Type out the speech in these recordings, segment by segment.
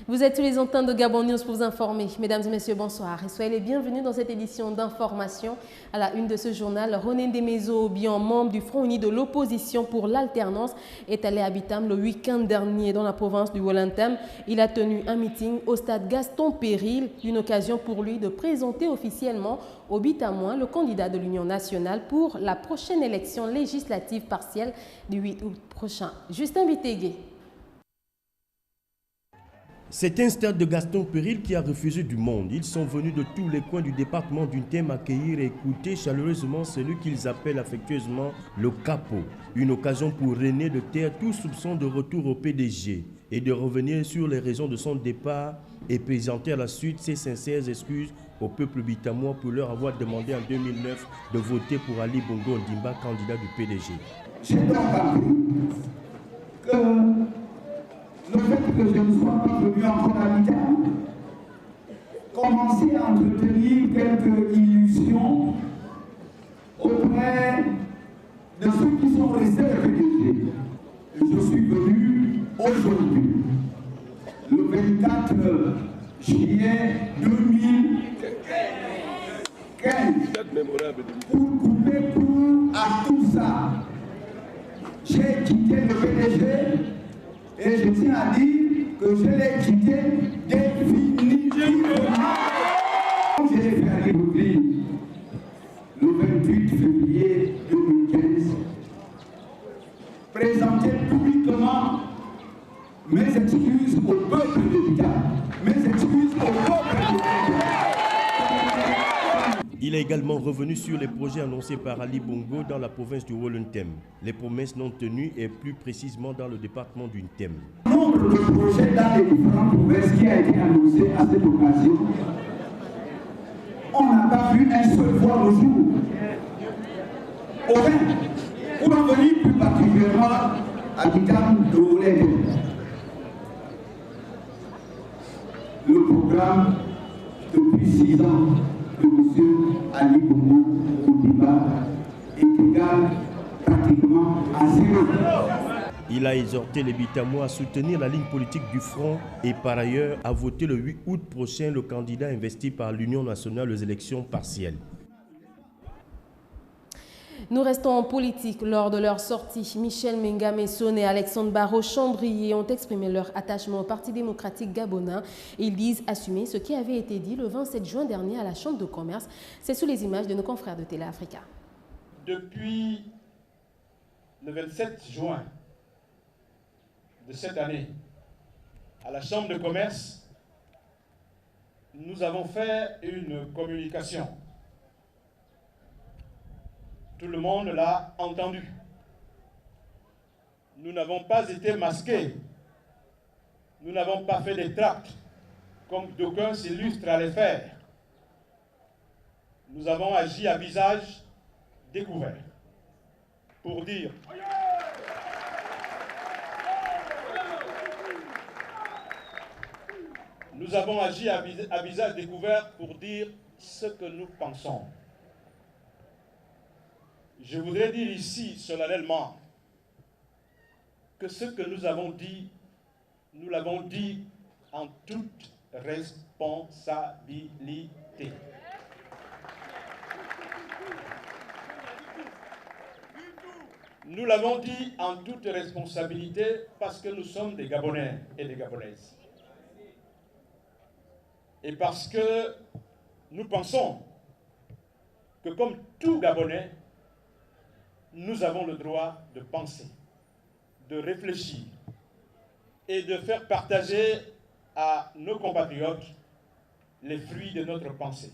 Vous êtes tous les antennes de Gabon News pour vous informer. Mesdames et messieurs, bonsoir et soyez les bienvenus dans cette édition d'information. À la une de ce journal, René Ndemezo-Obiang, membre du Front uni de l'opposition pour l'alternance, est allé à Bitam le week-end dernier dans la province du Wollontem. Il a tenu un meeting au stade Gaston Péril, une occasion pour lui de présenter officiellement aux Bitamois le candidat de l'Union nationale pour la prochaine élection législative partielle du 8 août prochain. Justin Bitégué. C'est un stade de Gaston Péril qui a refusé du monde. Ils sont venus de tous les coins du département d'Untem accueillir et écouter chaleureusement celui qu'ils appellent affectueusement le capot. Une occasion pour René de taire tout soupçon de retour au PDG et de revenir sur les raisons de son départ et présenter à la suite ses sincères excuses au peuple bitamois pour leur avoir demandé en 2009 de voter pour Ali Bongo Ondimba, candidat du PDG. J'ai donc appris que le fait que je ne sois pas venu encore à Bitam commençait à entretenir quelques illusions auprès de ceux qui sont restés au PDG. Je suis venu aujourd'hui, le 24 juillet 2015, pour couper court à tout ça. J'ai quitté le PDG. Et je tiens à dire que je l'ai quitté définitivement. J'ai fait à Libreville le 28 février 2015, présenter publiquement mes excuses au peuple de Bitam, mes excuses au peuple de Bitam. Il est également revenu sur les projets annoncés par Ali Bongo dans la province du Wollontem. Les promesses non tenues et plus précisément dans le département d'Untem. Le nombre de projets dans les différentes provinces qui a été annoncé à cette occasion, on n'a pas vu un seul voir le jour. Enfin, pour en venir plus particulièrement à Bitam de Wollontem, le programme depuis 6 ans de M. Ali Bongo Ondimba est égal pratiquement à 0. Il a exhorté les Bitamois à soutenir la ligne politique du Front et par ailleurs à voter le 8 août prochain le candidat investi par l'Union nationale aux élections partielles. Nous restons en politique. Lors de leur sortie, Michel Menga Messon et Alexandre Barrot-Chambrier ont exprimé leur attachement au Parti démocratique gabonais. Ils disent assumer ce qui avait été dit le 27 juin dernier à la Chambre de commerce. C'est sous les images de nos confrères de Télé Africa. Depuis le 27 juin de cette année, à la Chambre de commerce, nous avons fait une communication. Tout le monde l'a entendu. Nous n'avons pas été masqués. Nous n'avons pas fait des tracts, comme d'aucuns s'illustrent à les faire. Nous avons agi à visage découvert pour dire nous avons agi à visage découvert pour dire ce que nous pensons. Je voudrais dire ici solennellement que ce que nous avons dit, nous l'avons dit en toute responsabilité. Nous l'avons dit en toute responsabilité parce que nous sommes des Gabonais et des Gabonaises. Et parce que nous pensons que comme tout Gabonais, nous avons le droit de penser, de réfléchir et de faire partager à nos compatriotes les fruits de notre pensée.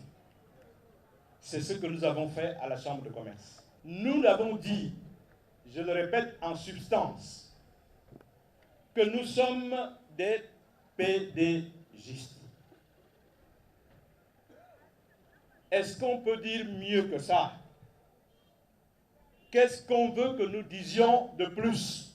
C'est ce que nous avons fait à la Chambre de commerce. Nous l'avons dit, je le répète en substance, que nous sommes des PDGistes. Est-ce qu'on peut dire mieux que ça? Qu'est-ce qu'on veut que nous disions de plus?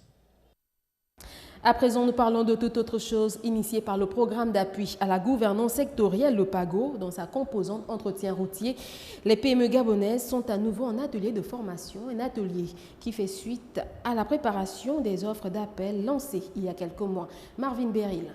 À présent, nous parlons de toute autre chose initiée par le programme d'appui à la gouvernance sectorielle, le PAGO, dans sa composante entretien routier. Les PME gabonaises sont à nouveau en atelier de formation, un atelier qui fait suite à la préparation des offres d'appel lancées il y a quelques mois. Marvin Beryl.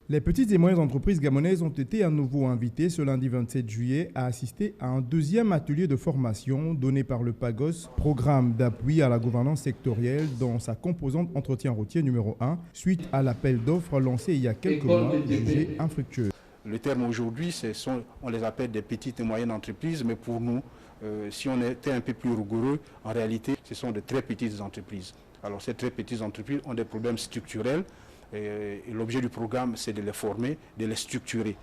Les petites et moyennes entreprises gabonaises ont été à nouveau invitées ce lundi 27 juillet à assister à un deuxième atelier de formation donné par le PAGOS, programme d'appui à la gouvernance sectorielle dans sa composante entretien routier numéro 1, suite à l'appel d'offres lancé il y a quelques mois, jugé infructueux. Le terme aujourd'hui, on les appelle des petites et moyennes entreprises, mais pour nous, si on était un peu plus rigoureux, en réalité, ce sont de très petites entreprises. Alors ces très petites entreprises ont des problèmes structurels. Et l'objet du programme, c'est de les former, de les structurer.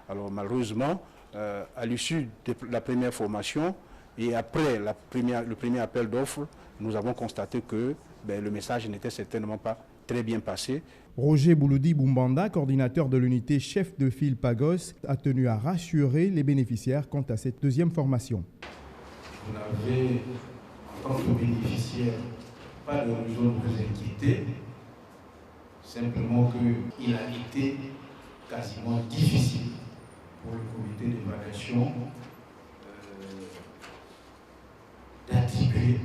Alors malheureusement, à l'issue de la première formation et après le premier appel d'offres, nous avons constaté que le message n'était certainement pas très bien passé. Roger Bouloudi Boumbanda, coordinateur de l'unité chef de file PAGOS, a tenu à rassurer les bénéficiaires quant à cette deuxième formation. Vous n'avez, en tant que bénéficiaire, pas de raison de vous inquiéter. Simplement qu'il a été quasiment difficile pour le comité d'évaluation d'attribuer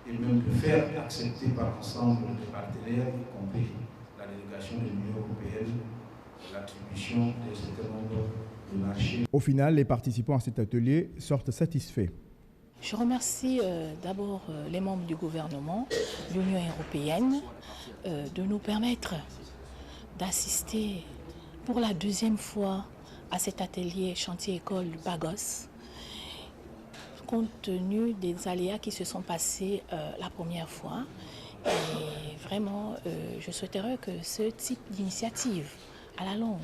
et même de faire accepter par l'ensemble des partenaires, y compris la délégation de l'Union européenne, l'attribution de certains nombres de marchés. Au final, les participants à cet atelier sortent satisfaits. Je remercie d'abord les membres du gouvernement, l'Union européenne, de nous permettre d'assister pour la deuxième fois à cet atelier chantier-école du PAGOS, compte tenu des aléas qui se sont passés la première fois. Et vraiment, je souhaiterais que ce type d'initiative à la longue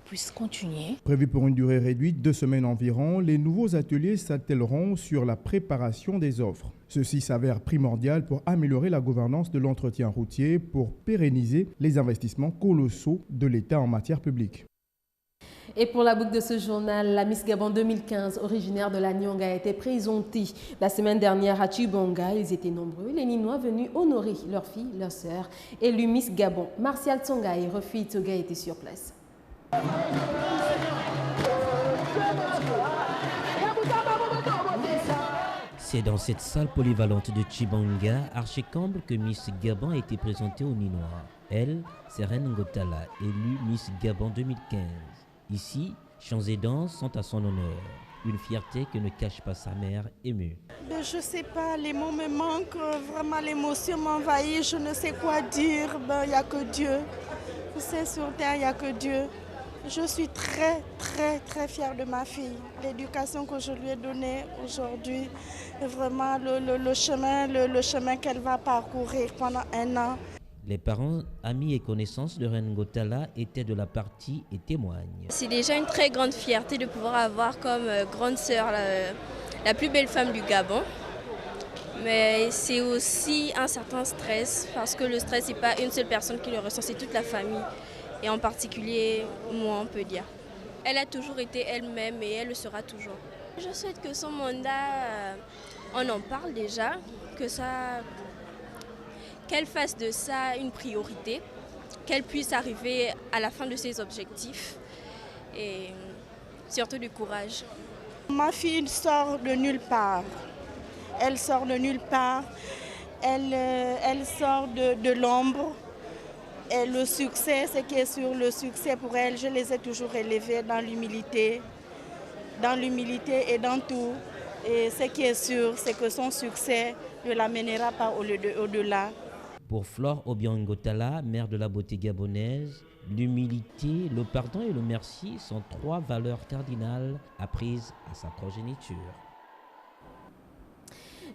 puisse continuer. Prévu pour une durée réduite, 2 semaines environ, les nouveaux ateliers s'attelleront sur la préparation des offres. Ceci s'avère primordial pour améliorer la gouvernance de l'entretien routier, pour pérenniser les investissements colossaux de l'État en matière publique. Et pour la boucle de ce journal, la Miss Gabon 2015, originaire de la Nyonga, a été présentée la semaine dernière à Tchibonga. Ils étaient nombreux, les Ninois venus honorer leur fille, leur sœur, élue Miss Gabon. Martial Tsonga et Refi Toga étaient sur place. C'est dans cette salle polyvalente de Tchibonga, Archicambre, que Miss Gabon a été présentée aux Ninois. Elle, c'est Reine Ngotala, élue Miss Gabon 2015. Ici, chants et danses sont à son honneur. Une fierté que ne cache pas sa mère émue. Je ne sais pas, les mots me manquent, vraiment l'émotion m'envahit, je ne sais quoi dire, il n'y a que Dieu. Je sais, sur terre, il n'y a que Dieu. Je suis très, très, très fière de ma fille. L'éducation que je lui ai donnée aujourd'hui, vraiment le chemin qu'elle va parcourir pendant 1 an. Les parents, amis et connaissances de Reine Ngotala étaient de la partie et témoignent. C'est déjà une très grande fierté de pouvoir avoir comme grande sœur la plus belle femme du Gabon. Mais c'est aussi un certain stress, parce que le stress, ce n'est pas une seule personne qui le ressent, c'est toute la famille. Et en particulier, moi, on peut dire. Elle a toujours été elle-même et elle le sera toujours. Je souhaite que son mandat, on en parle déjà, qu'elle fasse de ça une priorité, qu'elle puisse arriver à la fin de ses objectifs et surtout du courage. Ma fille sort de nulle part. Elle sort de nulle part. Elle sort de l'ombre. Et le succès, ce qui est sur le succès pour elle, je les ai toujours élevées dans l'humilité et dans tout. Et ce qui est sûr, c'est que son succès ne l'amènera pas au-delà. Pour Flore Obiang-Ngotala, mère de la beauté gabonaise, l'humilité, le pardon et le merci sont 3 valeurs cardinales apprises à sa progéniture.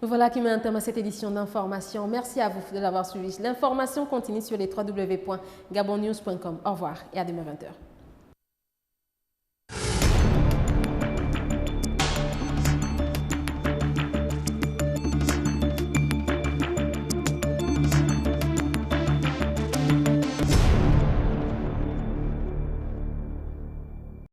Voilà qui met un terme à cette édition d'information. Merci à vous de l'avoir suivi. L'information continue sur les www.gabonnews.com. Au revoir et à demain 20h.